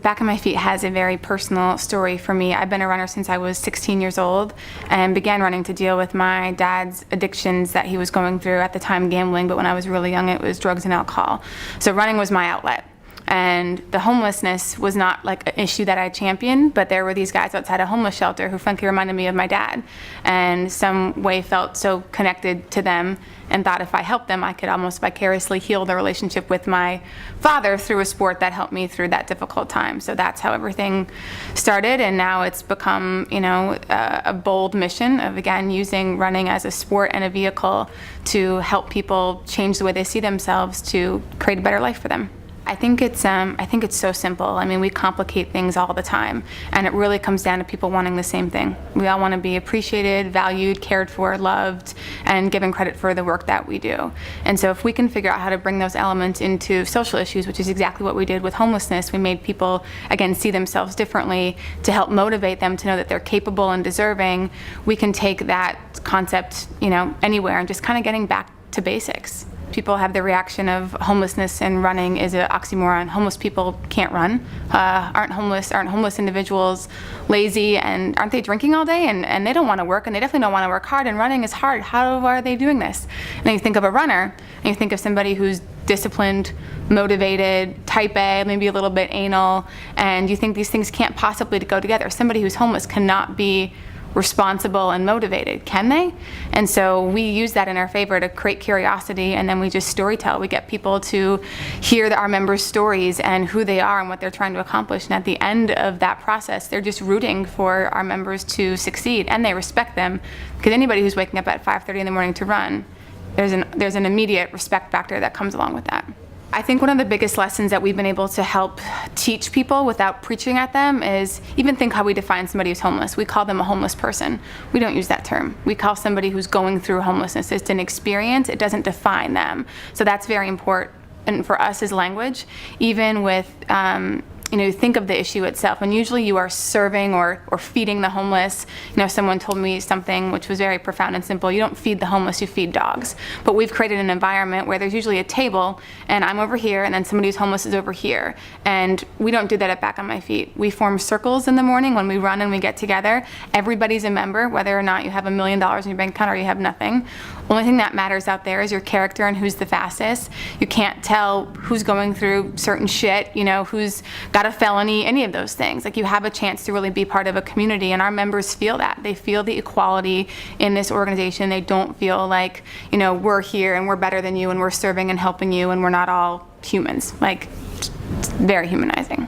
Back on My Feet has a very personal story for me. I've been a runner since I was 16 years old and began running to deal with my dad's addictions that he was going through, at the time gambling, but when I was really young it was drugs and alcohol. So running was my outlet. And the homelessness was not like an issue that I championed, but there were these guys outside a homeless shelter who frankly reminded me of my dad, and some way felt so connected to them and thought if I helped them I could almost vicariously heal the relationship with my father through a sport that helped me through that difficult time. So that's how everything started, and now it's become, you know, a bold mission of, again, using running as a sport and a vehicle to help people change the way they see themselves to create a better life for them. I think it's so simple. I mean, we complicate things all the time, and it really comes down to people wanting the same thing. We all want to be appreciated, valued, cared for, loved, and given credit for the work that we do. And so if we can figure out how to bring those elements into social issues, which is exactly what we did with homelessness, we made people, again, see themselves differently to help motivate them to know that they're capable and deserving. We can take that concept, you know, anywhere, and just kind of getting back to basics. People have the reaction of homelessness and running is an oxymoron. Homeless people can't run. Aren't homeless individuals lazy, and aren't they drinking all day, and they don't want to work, and they definitely don't want to work hard, and running is hard. How are they doing this? And then you think of a runner, and you think of somebody who's disciplined, motivated, type A, maybe a little bit anal, and you think these things can't possibly go together. Somebody who's homeless cannot be responsible and motivated, can they? And so we use that in our favor to create curiosity, and then we just storytell. We get people to hear our members' stories and who they are and what they're trying to accomplish, and at the end of that process they're just rooting for our members to succeed, and they respect them, because anybody who's waking up at 5:30 in the morning to run, there's an immediate respect factor that comes along with that. I think one of the biggest lessons that we've been able to help teach people without preaching at them is, even think how we define somebody who's homeless. We call them a homeless person. We don't use that term. We call somebody who's going through homelessness. It's an experience. It doesn't define them. So that's very important for us as language, even with you know, think of the issue itself, and usually you are serving or feeding the homeless. You know, someone told me something which was very profound and simple. You don't feed the homeless, you feed dogs. But we've created an environment where there's usually a table, and I'm over here, and then somebody who's homeless is over here. And we don't do that at Back on My Feet. We form circles in the morning when we run and we get together. Everybody's a member, whether or not you have $1 million in your bank account or you have nothing. Only thing that matters out there is your character and who's the fastest. You can't tell who's going through certain shit, you know, who's got a felony, any of those things. Like, you have a chance to really be part of a community, and our members feel that. They feel the equality in this organization. They don't feel like, you know, we're here and we're better than you and we're serving and helping you and we're not all humans. Like, it's very humanizing.